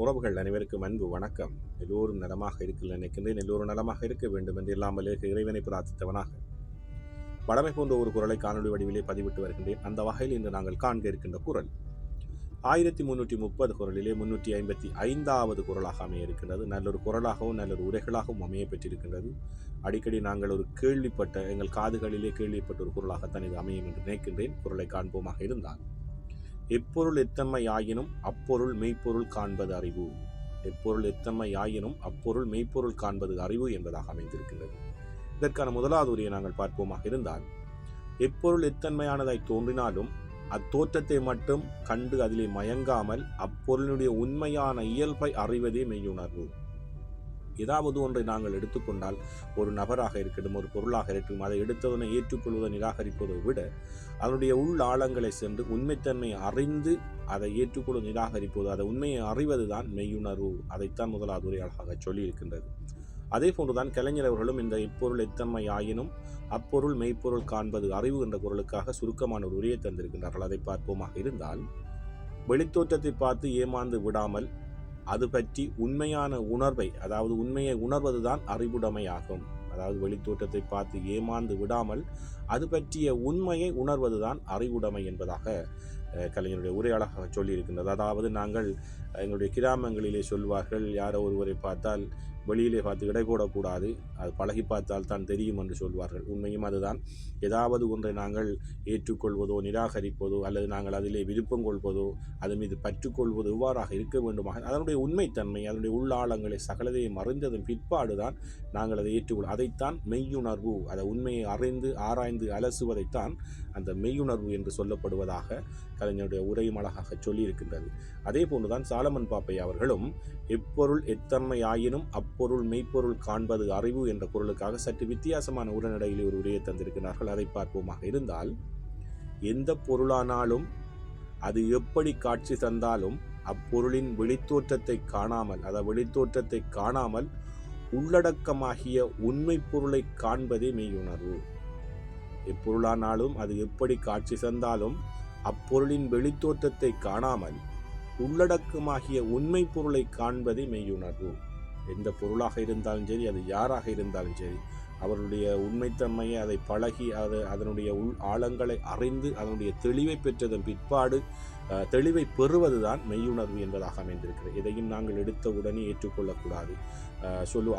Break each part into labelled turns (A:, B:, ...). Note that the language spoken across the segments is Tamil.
A: உறவுகள் அனைவருக்கும் அன்பு வணக்கம். எல்லோரும் நலமாக இருக்க நினைக்கின்றேன். எல்லோரும் நலமாக இருக்க வேண்டும் என்று இல்லாமல் இறைவனை பிரார்த்தித்தவனாக வடமை போன்ற ஒரு குரலை காணொலி வடிவிலே பதிவிட்டு வருகின்றேன். அந்த வகையில் இன்று நாங்கள் காண்க இருக்கின்ற குரல் 1330 குரலிலே 355வது குரலாக அமைய இருக்கின்றது. நல்லொரு குரலாகவும் நல்லொரு உரைகளாகவும் அமைய பெற்றிருக்கின்றது. அடிக்கடி நாங்கள் ஒரு கேள்விப்பட்ட எங்கள் காதுகளிலே கேள்விப்பட்ட ஒரு குரலாகத்தான் இது அமையும் என்று நினைக்கின்றேன். குரலை காண்போமாக இருந்தால், எப்பொருள் எத்தன்மை ஆயினும் அப்பொருள் மெய்ப்பொருள் காண்பது அறிவு. எப்பொருள் எத்தன்மை ஆயினும் அப்பொருள் மெய்ப்பொருள் காண்பது அறிவு என்பதாக அமைந்திருக்கின்றது. இதற்கான முதலாவது உரையை நாங்கள் பார்ப்போமாக இருந்தால், எப்பொருள் எத்தன்மையானதாய் தோன்றினாலும் அத்தோற்றத்தை மட்டும் கண்டு அதிலே மயங்காமல் அப்பொருளுடைய உண்மையான இயல்பை அறிவதே மெய்யுணர்வு. ஏதாவது ஒன்றை நாங்கள் எடுத்துக்கொண்டால், ஒரு நபராக இருக்கட்டும், ஒரு பொருளாக இருக்கட்டும், அதை எடுத்தவனை ஏற்றுக்கொள்வதை நிராகரிப்பதை விட அதனுடைய உள் ஆழங்களை சென்று உண்மைத்தன்மையை அறிந்து அதை ஏற்றுக்கொள்ள நிராகரிப்பது, அதை உண்மையை அறிவதுதான் மெய்யுணர்வு. அதைத்தான் முதலாவது உரை அழகாக சொல்லியிருக்கின்றது. அதே போன்றுதான் கலைஞர் அவர்களும் இந்த இப்பொருள் எத்தன்மை ஆயினும் அப்பொருள் மெய்ப்பொருள் காண்பது அறிவு என்ற குரலுக்காக சுருக்கமான ஒரு உரையை தந்திருக்கின்றார்கள். அதை பார்ப்போமாக இருந்தால், வெளித்தோற்றத்தை பார்த்து ஏமாந்து விடாமல் அது பற்றி உண்மையான உணர்வை, அதாவது உண்மையை உணர்வதுதான் அறிவுடைமையாகும். அதாவது வெளித்தோற்றத்தை பார்த்து ஏமாந்து விடாமல் அது பற்றிய உண்மையை உணர்வதுதான் அறிவுடைமை என்பதாக கலைஞருடைய உரையாளராக சொல்லியிருக்கின்றது. அதாவது நாங்கள் எங்களுடைய கிராமங்களிலே சொல்வார்கள், யாரோ ஒருவரை பார்த்தால் வெளியிலே பார்த்து இடை போடக்கூடாது, அது பழகி பார்த்தால் தான் தெரியும் என்று சொல்வார்கள். உண்மையும் அதுதான். ஏதாவது ஒன்றை நாங்கள் ஏற்றுக்கொள்வதோ நிராகரிப்பதோ அல்லது நாங்கள் அதிலே விருப்பம் கொள்வதோ அது மீது பற்றுக்கொள்வது இவ்வாறாக இருக்க வேண்டுமாக அதனுடைய உண்மைத்தன்மை, அதனுடைய உள்ளாழங்களை சகலதையும் அறிந்ததன் பிற்பாடுதான் நாங்கள் அதை ஏற்றுக்கொள்வோம். அதைத்தான் மெய்யுணர்வு, அதை உண்மையை அறிந்து ஆராய்ந்து அலசுவதைத்தான் அந்த மெய்யுணர்வு என்று சொல்லப்படுவதாக கலைஞருடைய உரையும் அழகாக சொல்லியிருக்கின்றது. அதே போன்றுதான் சாலமன் பாப்பை அவர்களும் எப்பொருள் எத்தன்மை ஆயினும் அப்பொருள் மெய்ப்பொருள் காண்பது அறிவு என்ற பொருளுக்காக சற்று வித்தியாசமான உரைநடையில் ஒரு உரையை தந்திருக்கிறார்கள். அதை பார்ப்போமாக இருந்தால், எந்த பொருளானாலும் அது எப்படி காட்சி தந்தாலும் அப்பொருளின் வெளித்தோற்றத்தை காணாமல், அதாவது வெளித்தோற்றத்தை காணாமல் உள்ளடக்கமாகிய உண்மை பொருளை காண்பதே மெய்யுணர்வு. எப்பொருளானாலும் அது எப்படி காட்சி தந்தாலும் அப்பொருளின் வெளித்தோற்றத்தை காணாமல் உள்ளடக்கமாகிய உண்மை பொருளை காண்பதே மெய்யுணர்வு. எந்த பொருளாக இருந்தாலும் சரி, அது யாராக இருந்தாலும் சரி, அவருடைய உண்மைத்தன்மையை அதை பழகி அதனுடைய உள் ஆழங்களை அறிந்து அதனுடைய தெளிவை பெற்றதன் பிற்பாடு தெளிவை பெறுவதுதான் மெய்யுணர்வு என்பதாக அமைந்திருக்கிறது. எதையும் நாங்கள் எடுத்த உடனே ஏற்றுக்கொள்ளக்கூடாது.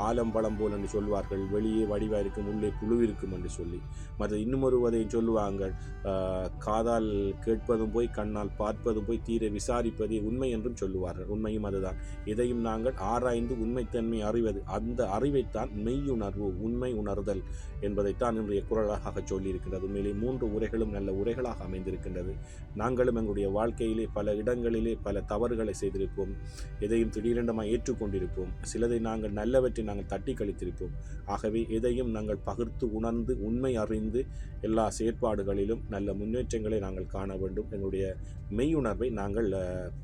A: ஆலம்பழம் போல் என்று சொல்வார்கள், வெளியே வடிவாக இருக்கும் உள்ளே புழு இருக்கும் என்று சொல்லி. மற்ற இன்னும் ஒருவதையும் சொல்லுவாங்க, காதால் கேட்பதும் போய் கண்ணால் பார்ப்பதும் போய் தீர விசாரிப்பதே உண்மை என்றும் சொல்லுவார்கள். உண்மையும் அதுதான். எதையும் நாங்கள் ஆராய்ந்து உண்மைத்தன்மை அறிவது, அந்த அறிவைத்தான் மெய்யுணர்வு, உண்மை உணர்தல் என்பதைத்தான் இன்றைய குரலாக சொல்லியிருக்கின்றது. உண்மையிலே 3 உரைகளும் நல்ல உரைகளாக அமைந்திருக்கின்றது. நாங்களும் எங்களுடைய வாழ்க்கையிலே பல இடங்களிலே பல தவறுகளை செய்திருப்போம். எதையும் திடீரென்றமாக ஏற்றுக்கொண்டிருப்போம். சிலதை நாங்கள் நல்லவற்றை நாங்கள் தட்டி கழித்திருப்போம். ஆகவே எதையும் நாங்கள் பகிர்ந்து உணர்ந்து உண்மை அறிந்து எல்லா செயற்பாடுகளிலும் நல்ல முன்னேற்றங்களை நாங்கள் காண வேண்டும். எங்களுடைய மெய்யுணர்வை நாங்கள்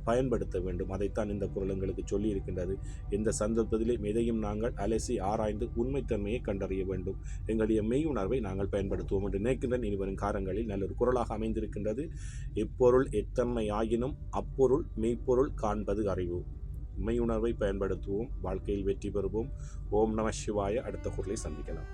A: பயன்படுத்த வேண்டும். அதைத்தான் இந்த குரல் எங்களுக்கு சொல்லி இருக்கின்றது. இந்த சந்தர்ப்பத்திலே எதையும் நாங்கள் அலசி ஆராய்ந்து உண்மைத்தன்மையை கண்டறிய வேண்டும். எங்களுடைய மெய்யுணர்வை நாங்கள் பயன்படுத்துவோம் என்று நினைக்கின்றேன். இனிவரும் காலங்களில் நல்ல ஒரு குரலாக அமைந்திருக்கின்றது. எப்பொருள் எத்தன்மை ஆயினும் அப்பொருள் மெய்ப்பொருள் காண்பது அறிவு. மெய்யுணர்வை பயன்படுத்துவோம், வாழ்க்கையில் வெற்றி பெறுவோம். ஓம் நம சிவாய. அடுத்த குரலை சந்திக்கலாம்.